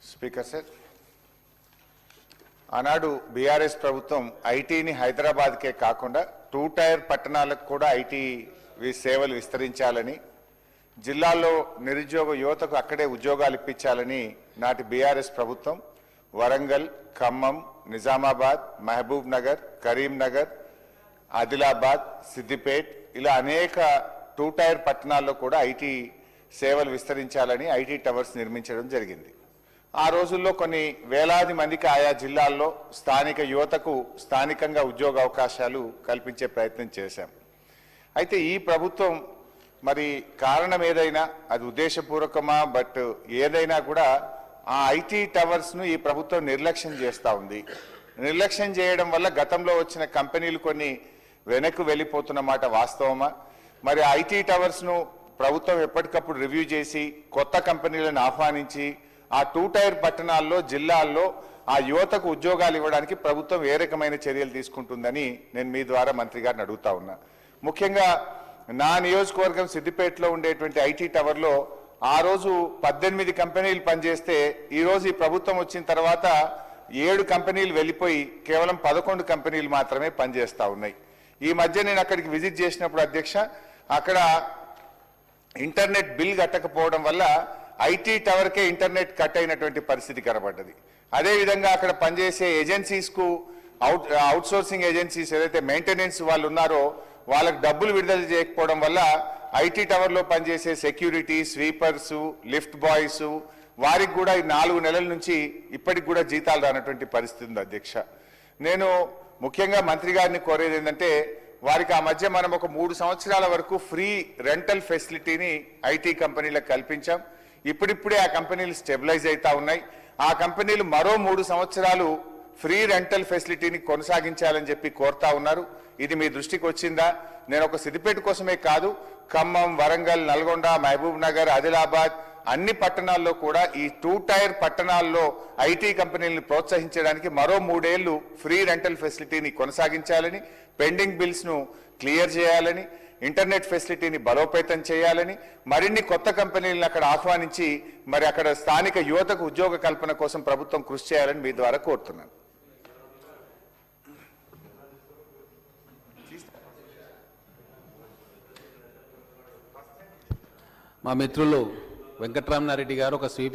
Speaker sir, ఆనాడు BRS ప్రభుత్వం ఐటీని హైదరాబాద్కే కాకుండా 2 టైర్ పట్టణాలకు కూడా ఐటీ సేవలు విస్తరించాలని, జిల్లాల్లో నిరుద్యోగ యువతకు అక్కడే ఉద్యోగాలు ఇప్పించాలని నాటి బీఆర్ఎస్ ప్రభుత్వం వరంగల్, ఖమ్మం, నిజామాబాద్, మహబూబ్ నగర్, కరీంనగర్, ఆదిలాబాద్, సిద్దిపేట్ ఇలా అనేక 2 టైర్ పట్టణాల్లో కూడా ఐటీ సేవలు విస్తరించాలని ఐటీ టవర్స్ నిర్మించడం జరిగింది. ఆ రోజుల్లో కొన్ని వేలాది మందికి ఆయా జిల్లాల్లో స్థానిక యువతకు స్థానికంగా ఉద్యోగ అవకాశాలు కల్పించే ప్రయత్నం చేశాం. అయితే ఈ ప్రభుత్వం మరి కారణం ఏదైనా అది ఉద్దేశపూర్వకమా, బట్ ఏదైనా కూడా ఆ ఐటీ టవర్స్ను ఈ ప్రభుత్వం నిర్లక్ష్యం చేస్తూ ఉంది. నిర్లక్ష్యం చేయడం వల్ల గతంలో వచ్చిన కంపెనీలు కొన్ని వెనక్కు వెళ్ళిపోతున్న మాట వాస్తవమా? మరి ఐటీ టవర్స్ను ప్రభుత్వం ఎప్పటికప్పుడు రివ్యూ చేసి కొత్త కంపెనీలను ఆహ్వానించి ఆ 2 టైర్ పట్టణాల్లో, జిల్లాల్లో ఆ యువతకు ఉద్యోగాలు ఇవ్వడానికి ప్రభుత్వం ఏ రకమైన చర్యలు తీసుకుంటుందని నేను మీ ద్వారా మంత్రి గారిని అడుగుతా ఉన్నా. ముఖ్యంగా నా నియోజకవర్గం సిద్దిపేటలో ఉండేటువంటి ఐటీ టవర్లో ఆ రోజు 18 కంపెనీలు పనిచేస్తే ఈరోజు ఈ ప్రభుత్వం వచ్చిన తర్వాత 7 కంపెనీలు వెళ్ళిపోయి కేవలం 11 కంపెనీలు మాత్రమే పనిచేస్తూ ఉన్నాయి. ఈ మధ్య నేను అక్కడికి విజిట్ చేసినప్పుడు అధ్యక్ష, అక్కడ ఇంటర్నెట్ బిల్ కట్టకపోవడం వల్ల ఐటీ టవర్కే ఇంటర్నెట్ కట్ అయినటువంటి పరిస్థితి కనబడ్డది. అదేవిధంగా అక్కడ పనిచేసే ఏజెన్సీస్కు అవుట్సోర్సింగ్ ఏజెన్సీస్ ఏదైతే మెయింటెనెన్స్ వాళ్ళు ఉన్నారో వాళ్ళకు డబ్బులు విడుదల చేయకపోవడం వల్ల ఐటీ టవర్లో పనిచేసే సెక్యూరిటీ, స్వీపర్సు, లిఫ్ట్ బాయ్స్ వారికి కూడా ఈ 4 నెలల నుంచి ఇప్పటికి కూడా జీతాలు రానటువంటి పరిస్థితి ఉంది అధ్యక్ష. నేను ముఖ్యంగా మంత్రి గారిని కోరేది ఏంటంటే, వారికి ఆ మధ్య మనం ఒక 3 సంవత్సరాల వరకు ఫ్రీ రెంటల్ ఫెసిలిటీని ఐటీ కంపెనీలకు కల్పించాం. ఇప్పుడిప్పుడే ఆ కంపెనీలు స్టెబిలైజ్ అవుతా ఉన్నాయి. ఆ కంపెనీలు మరో 3 సంవత్సరాలు ఫ్రీ రెంటల్ ఫెసిలిటీని కొనసాగించాలని చెప్పి కోరుతా ఉన్నారు. ఇది మీ దృష్టికి వచ్చిందా? నేను ఒక సిద్దిపేట కోసమే కాదు, ఖమ్మం, వరంగల్, నల్గొండ, మహబూబ్ నగర్, ఆదిలాబాద్ అన్ని పట్టణాల్లో కూడా ఈ 2 టైర్ పట్టణాల్లో ఐటీ కంపెనీలను ప్రోత్సహించడానికి మరో 3 ఏళ్లు ఫ్రీ రెంటల్ ఫెసిలిటీని కొనసాగించాలని, పెండింగ్ బిల్స్ను క్లియర్ చేయాలని, ఇంటర్నెట్ ఫెసిలిటీని బలోపేతం చేయాలని, మరిన్ని కొత్త కంపెనీలను అక్కడ ఆహ్వానించి మరి అక్కడ స్థానిక యువతకు ఉద్యోగ కల్పన కోసం ప్రభుత్వం కృషి చేయాలని మీ ద్వారా కోరుతున్నాను. మా మిత్రులు వెంకట్రామనారెడ్డి గారు ఒక స్వీప్